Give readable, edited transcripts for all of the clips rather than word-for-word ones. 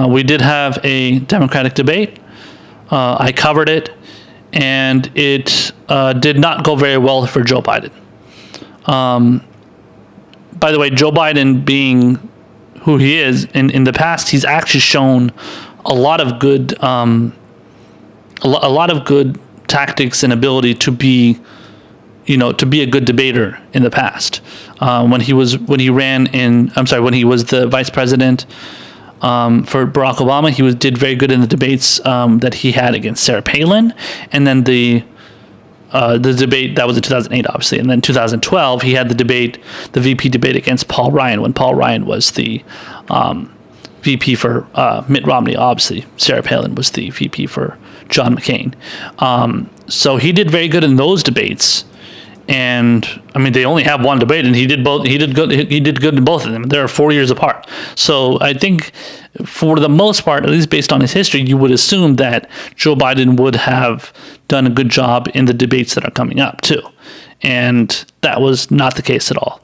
we did have a Democratic debate. I covered it, and it did not go very well for Joe Biden. By the way, Joe Biden being who he is, in the past, he's actually shown a lot of good, a lot of good tactics and ability to be a good debater in the past. When he was the vice president for Barack Obama, he did very good in the debates that he had against Sarah Palin, and then the debate that was in 2008, obviously, and then 2012 he had the VP debate against Paul Ryan when Paul Ryan was the VP for Mitt Romney. Obviously, Sarah Palin was the VP for John McCain. So he did very good in those debates. And I mean, they only have one debate, and he did both. He did good in both of them. They're 4 years apart. So I think, for the most part, at least based on his history, you would assume that Joe Biden would have done a good job in the debates that are coming up too, and that was not the case at all.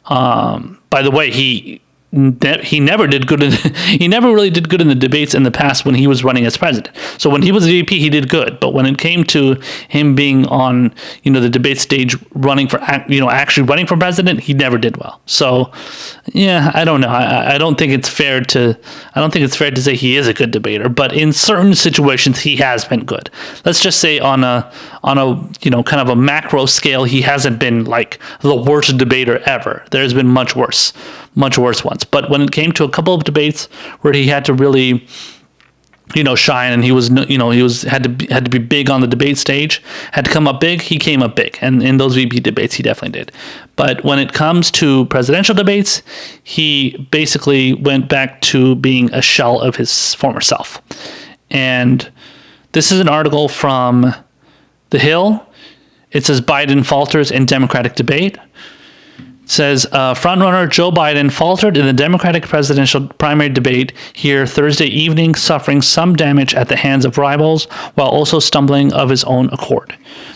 By the way, he never did good. He never really did good in the debates in the past when he was running as president. So when he was VP, he did good, but when it came to him being on, the debate stage, actually running for president, he never did well. So, yeah, I don't know. I don't think it's fair to say he is a good debater, but in certain situations, he has been good. Let's just say on a kind of a macro scale, he hasn't been like the worst debater ever. There's been much worse ones. But when it came to a couple of debates where he had to really, shine, and he had to be big on the debate stage, had to come up big, he came up big. And in those VP debates, he definitely did. But when it comes to presidential debates, he basically went back to being a shell of his former self. And this is an article from The Hill. It says Biden falters in Democratic debate. Says frontrunner Joe Biden faltered in the Democratic presidential primary debate here Thursday evening, suffering some damage at the hands of rivals while also stumbling of his own accord.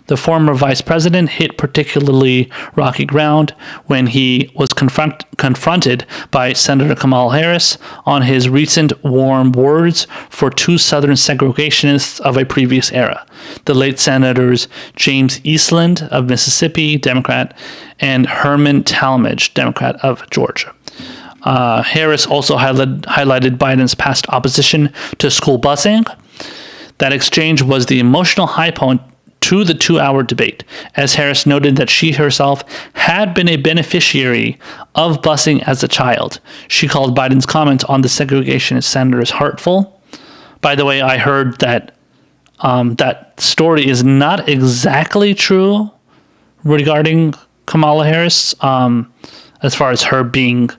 The former vice president hit particularly rocky ground when he was confronted by Senator Kamala Harris on his recent warm words for two Southern segregationists of a previous era, the late Senators James Eastland of Mississippi, Democrat, and Herman Talmadge, Democrat of Georgia. Harris also highlighted Biden's past opposition to school busing. That exchange was the emotional high point to the 2-hour debate, as Harris noted that she herself had been a beneficiary of busing as a child. She called Biden's comments on the segregationist senators hurtful. By the way, I heard that that story is not exactly true regarding Kamala Harris, as far as her being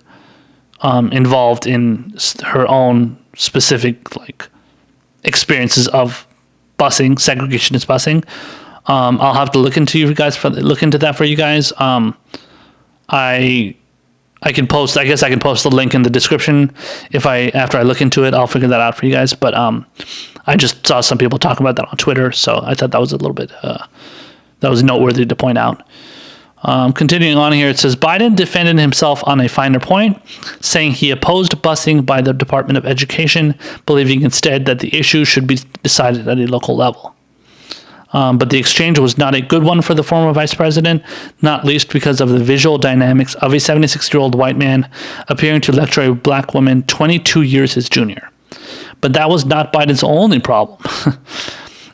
involved in her own specific experiences of busing, segregationist busing. I'll have to look into that for you guys. I can post. I guess I can post the link in the description after I look into it. I'll figure that out for you guys. But I just saw some people talking about that on Twitter, so I thought that was a little bit that was noteworthy to point out. Continuing on here, it says Biden defended himself on a finer point, saying he opposed busing by the Department of Education, believing instead that the issue should be decided at a local level. But the exchange was not a good one for the former vice president, not least because of the visual dynamics of a 76-year-old white man appearing to lecture a black woman 22 years his junior. But that was not Biden's only problem.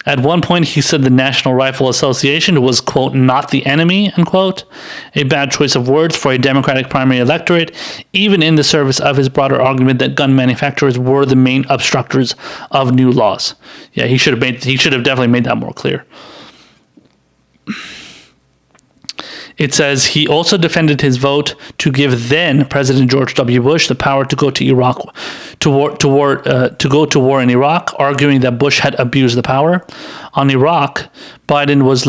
At one point, he said the National Rifle Association was, quote, not the enemy, unquote, a bad choice of words for a Democratic primary electorate, even in the service of his broader argument that gun manufacturers were the main obstructors of new laws. Yeah, he should have definitely made that more clear. It says he also defended his vote to give then President George W. Bush the power to go to Iraq, to go to war in Iraq, arguing that Bush had abused the power. On Iraq, Biden was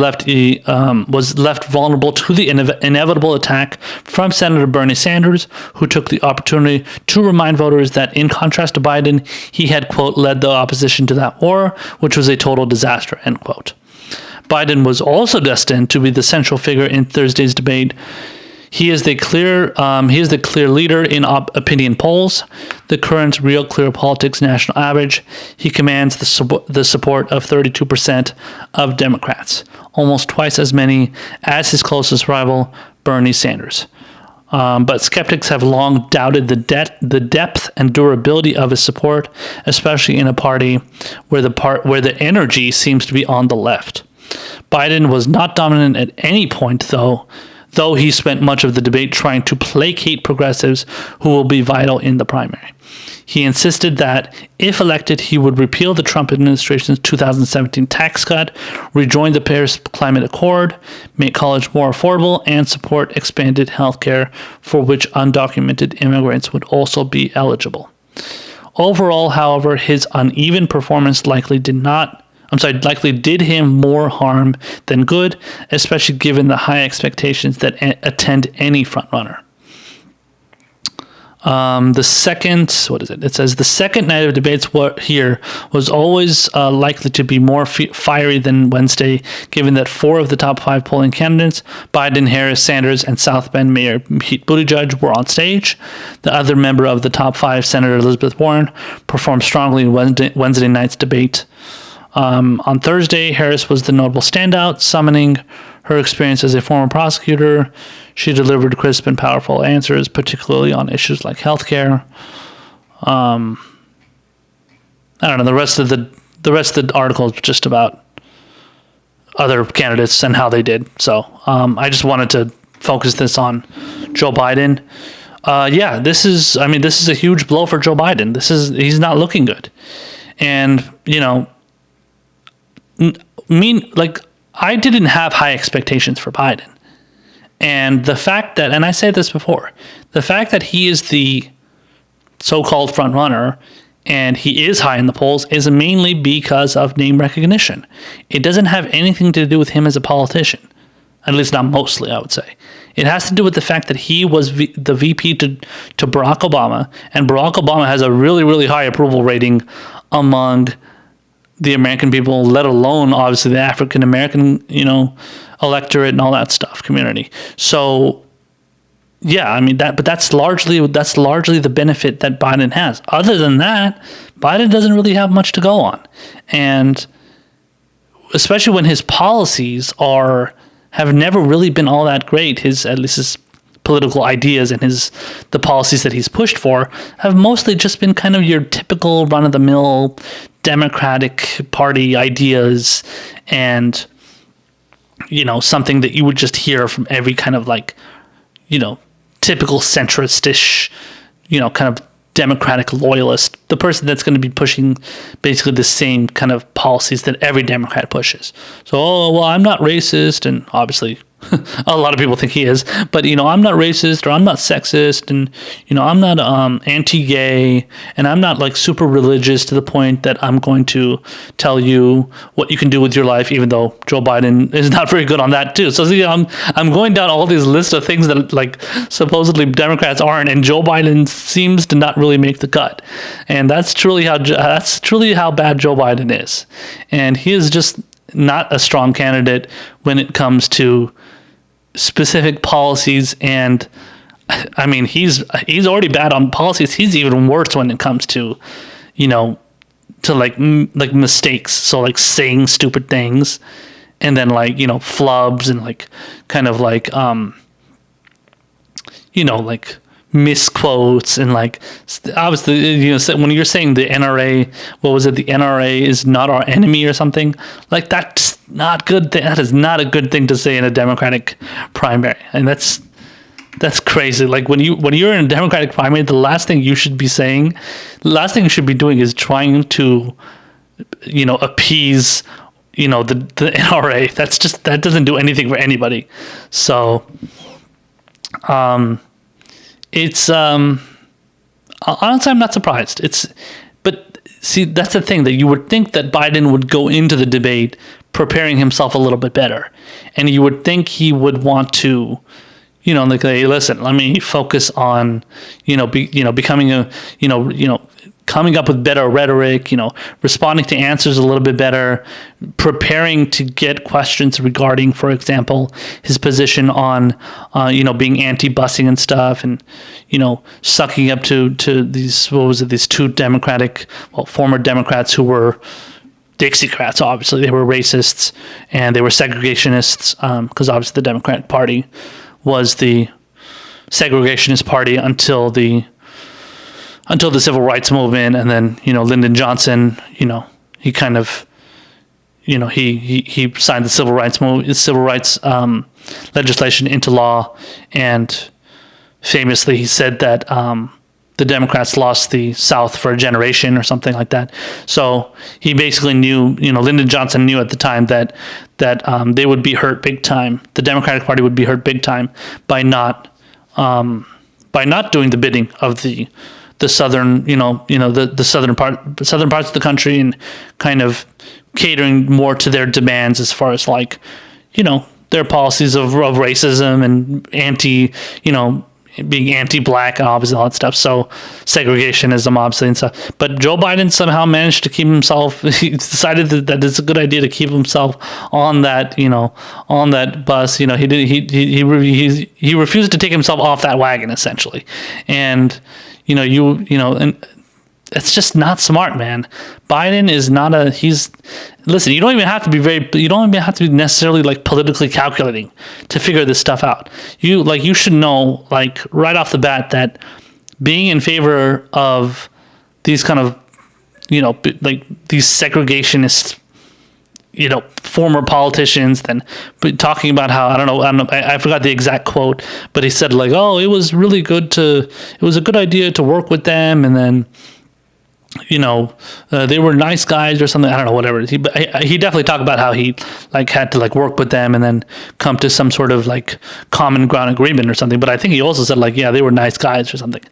left vulnerable to the inevitable attack from Senator Bernie Sanders, who took the opportunity to remind voters that, in contrast to Biden, he had, quote, led the opposition to that war, which was a total disaster, end quote. Biden was also destined to be the central figure in Thursday's debate. He is the clear leader in opinion polls, the current Real Clear Politics national average. He commands the support of 32% of Democrats, almost twice as many as his closest rival, Bernie Sanders. But skeptics have long doubted the depth and durability of his support, especially in a party where the energy seems to be on the left. Biden was not dominant at any point, though he spent much of the debate trying to placate progressives who will be vital in the primary. He insisted that, if elected, he would repeal the Trump administration's 2017 tax cut, rejoin the Paris Climate Accord, make college more affordable, and support expanded health care for which undocumented immigrants would also be eligible. Overall, however, his uneven performance likely did him more harm than good, especially given the high expectations that attend any frontrunner. It says the second night of debates here was always likely to be more fiery than Wednesday, given that 4 of the top 5 polling candidates, Biden, Harris, Sanders, and South Bend Mayor Pete Buttigieg, were on stage. The other member of the top 5, Senator Elizabeth Warren, performed strongly in Wednesday night's debate. On Thursday, Harris was the notable standout, summoning her experience as a former prosecutor. She delivered crisp and powerful answers, particularly on issues like healthcare. I don't know. The rest of the article is just about other candidates and how they did. So I just wanted to focus this on Joe Biden. This is a huge blow for Joe Biden. He's not looking good, and I didn't have high expectations for Biden. And the fact that, and I said this before, the fact that he is the so-called front runner and he is high in the polls is mainly because of name recognition. It doesn't have anything to do with him as a politician, at least not mostly, I would say. It has to do with the fact that he was the VP to Barack Obama, and Barack Obama has a really, really high approval rating among the American people, let alone obviously the African American, electorate and all that stuff, community. So, but that's largely the benefit that Biden has. Other than that, Biden doesn't really have much to go on, and especially when his policies have never really been all that great. At least his political ideas and the policies that he's pushed for have mostly just been kind of your typical run-of-the-mill Democratic Party ideas, and something that you would just hear from every kind of typical centrist-ish, kind of Democratic loyalist, the person that's going to be pushing basically the same kind of policies that every Democrat pushes. So, I'm not racist, and obviously a lot of people think he is, but I'm not racist, or I'm not sexist, and I'm not anti-gay, and I'm not super religious to the point that I'm going to tell you what you can do with your life, even though Joe Biden is not very good on that too. So I'm going down all these lists of things that supposedly Democrats aren't, and Joe Biden seems to not really make the cut, and that's truly how bad Joe Biden is, and he is just not a strong candidate when it comes to specific policies. And he's already bad on policies. He's even worse when it comes to mistakes. So saying stupid things, and then flubs, and kind of misquotes, and obviously when you're saying the NRA, what was it, the NRA is not our enemy or something, that's not good. That is not a good thing to say in a Democratic primary, and that's crazy. When you're in a Democratic primary, the last thing you should be saying, the last thing you should be doing is trying to appease the NRA. That doesn't do anything for anybody. So it's honestly, I'm not surprised. But see, that's the thing, that you would think that Biden would go into the debate preparing himself a little bit better, and you would think he would want to, hey, listen, let me focus on, becoming a, coming up with better rhetoric, responding to answers a little bit better, preparing to get questions regarding, for example, his position on, being anti-busing and stuff, and, sucking up to these, these two former Democrats who were Dixiecrats. Obviously, they were racists and they were segregationists, because obviously the Democratic Party was the segregationist party until the civil rights movement. And then Lyndon Johnson, he kind of he signed the civil rights legislation into law, and famously he said that the Democrats lost the South for a generation or something like that. So he basically knew, Lyndon Johnson knew at the time that they would be hurt big time. The Democratic Party would be hurt big time by not doing the bidding of the southern, the southern parts of the country, and kind of catering more to their demands as far as their policies of racism and being anti-black and obviously all that stuff. So segregationism, obviously, and stuff. But Joe Biden somehow managed to keep himself. He decided that it's a good idea to keep himself on that, on that bus. He refused to take himself off that wagon, essentially, and and it's just not smart, man. Biden is not listen, you don't even have to be necessarily politically calculating to figure this stuff out. You should know right off the bat that being in favor of these kind of, these segregationist, former politicians, then talking about how, I forgot the exact quote, but he said it was a good idea to work with them, and then, they were nice guys or something. I don't know, whatever. He definitely talked about how he had to work with them and then come to some sort of common ground agreement or something. But I think he also said they were nice guys or something.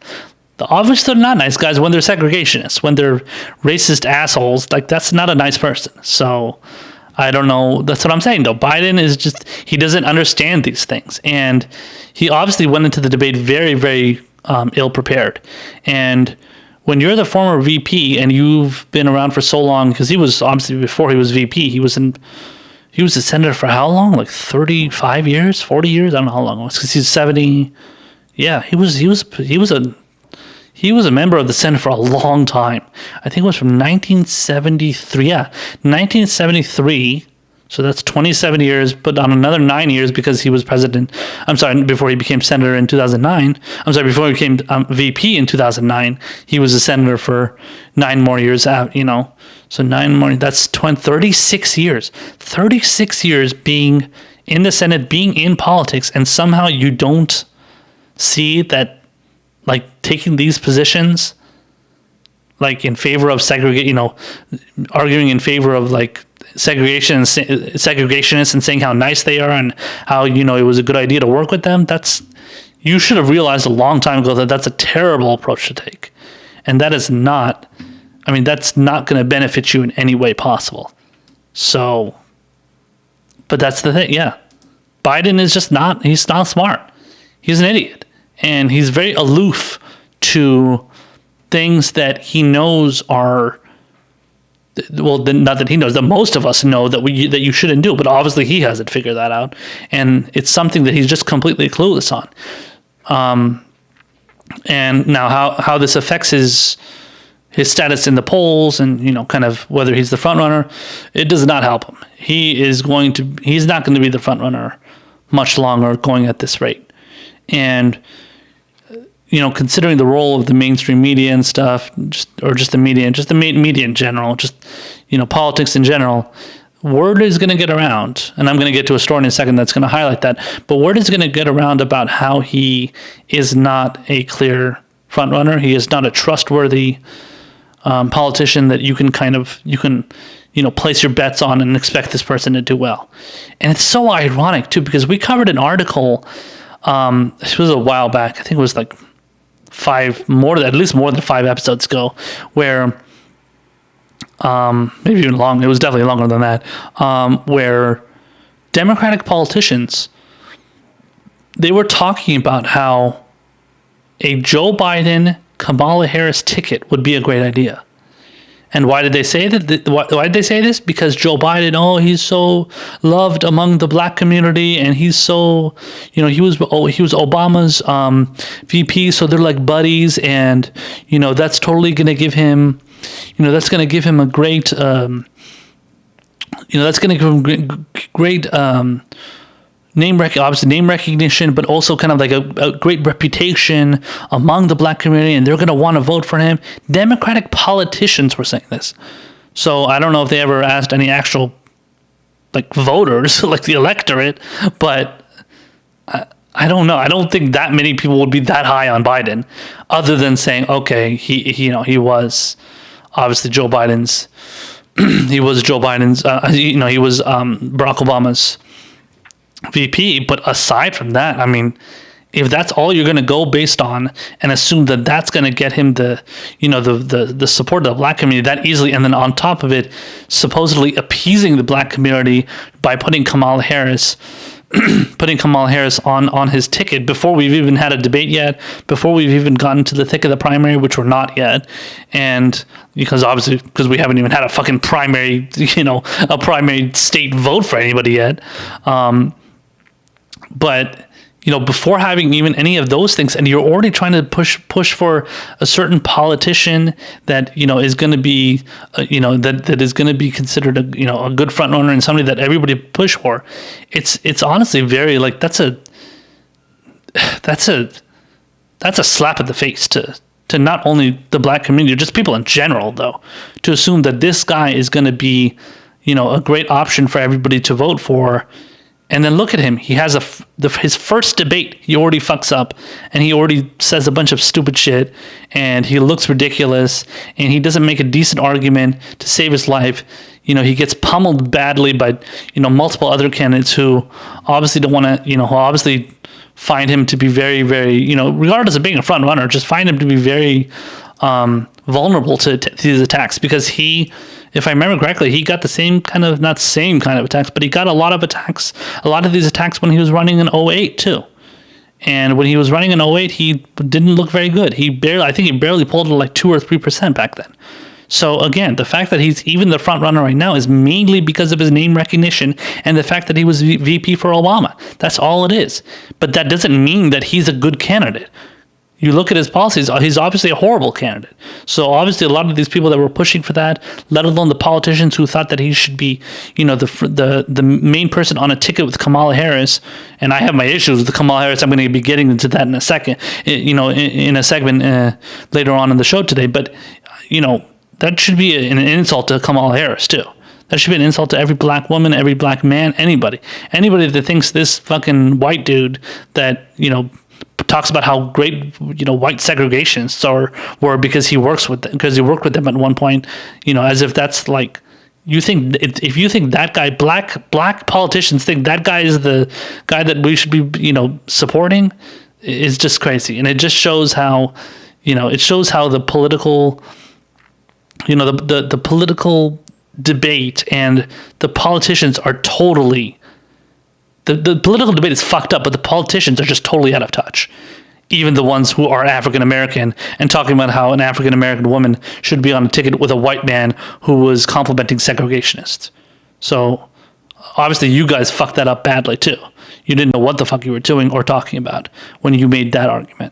Obviously, they're not nice guys when they're segregationists, when they're racist assholes. That's not a nice person. So I don't know. That's what I'm saying, though. Biden is he doesn't understand these things. And he obviously went into the debate very, very ill prepared. And when you're the former VP and you've been around for so long, because he was obviously, before he was VP, he was a senator for how long? 35 years, 40 years? I don't know how long it was, because he's 70. Yeah, he was a member of the Senate for a long time. I think it was from 1973. Yeah, 1973. So that's 27 years, but on another 9 years because he was president. I'm sorry, before he became senator in 2009. I'm sorry, before he became VP in 2009, he was a senator for 9 more years out, So 9 more, that's 36 years. 36 years being in the Senate, being in politics, and somehow you don't see that, taking these positions, in favor of arguing in favor of, segregationists and saying how nice they are and how it was a good idea to work with them. You should have realized a long time ago that that's a terrible approach to take, and that's not going to benefit you in any way possible. So, but that's the thing. Yeah, Biden is he's not smart. He's an idiot, and he's very aloof to things that he knows are, not that he knows, that most of us know that you shouldn't do, but obviously he hasn't figured that out, and it's something that he's just completely clueless on. And now how this affects his status in the polls, and kind of whether he's the front runner, it does not help him. He's not going to be the front runner much longer going at this rate, and considering the role of the mainstream media and stuff, the media in general, politics in general, word is going to get around, and I'm going to get to a story in a second that's going to highlight that, but word is going to get around about how he is not a clear front runner. He is not a trustworthy politician that you can place your bets on and expect this person to do well. And it's so ironic too, because we covered an article, this was a while back, I think it was at least more than 5 episodes ago, where maybe even long, it was definitely longer than that, where Democratic politicians, they were talking about how a Joe Biden Kamala Harris ticket would be a great idea. And why did they say that? Why did they say this? Because Joe Biden, oh, he's so loved among the black community, and he's so, he was Obama's VP, so they're like buddies, and that's totally going to give him, that's going to give him a great, that's going to give him great name recognition, but also kind of like a great reputation among the black community, and they're going to want to vote for him. Democratic politicians were saying this. So I don't know if they ever asked any actual like voters, like the electorate, but I don't know. I don't think that many people would be that high on Biden, other than saying, okay, he was obviously Joe Biden's, he was Barack Obama's VP. But aside from that, I mean, if that's all you're going to go based on and assume that that's going to get him the support of the black community that easily, and then on top of it, supposedly appeasing the black community by putting Kamala Harris on his ticket before we've even had a debate yet, before we've even gotten to the thick of the primary, which we're not yet, and because we haven't even had a fucking primary, a primary state vote for anybody yet, but before having even any of those things, and you're already trying to push for a certain politician that is going to be that is going to be considered a good front runner and somebody that everybody push for. It's honestly very like that's a slap at the face to not only the black community, just people in general, though, to assume that this guy is going to be a great option for everybody to vote for. And then look at him. He has his first debate, he already fucks up, and he already says a bunch of stupid shit, and he looks ridiculous, and he doesn't make a decent argument to save his life. He gets pummeled badly by, multiple other candidates who obviously don't want to, who obviously find him to be very, very, regardless of being a front runner, just find him to be very vulnerable to these attacks, because if I remember correctly, he got the same kind of, not same kind of attacks, but he got a lot of these attacks when he was running in 2008 too. And when he was running in 2008, he didn't look very good. I think he barely pulled like 2 or 3% back then. So again, the fact that he's even the front runner right now is mainly because of his name recognition and the fact that he was VP for Obama. That's all it is. But that doesn't mean that he's a good candidate. You look at his policies, he's obviously a horrible candidate. So obviously a lot of these people that were pushing for that, let alone the politicians who thought that he should be, the main person on a ticket with Kamala Harris, and I have my issues with Kamala Harris. I'm going to be getting into that in a second, in a segment later on in the show today. But, that should be an insult to Kamala Harris too. That should be an insult to every black woman, every black man, anybody that thinks this fucking white dude that, talks about how great white segregationists were because he worked with them at one point, as if that's like, if you think that guy, black politicians think that guy is the guy that we should be supporting, is just crazy. And it just shows how the political the political debate and the politicians are totally. The political debate is fucked up, but the politicians are just totally out of touch. Even the ones who are African American and talking about how an African American woman should be on a ticket with a white man who was complimenting segregationists. So obviously you guys fucked that up badly too. You didn't know what the fuck you were doing or talking about when you made that argument.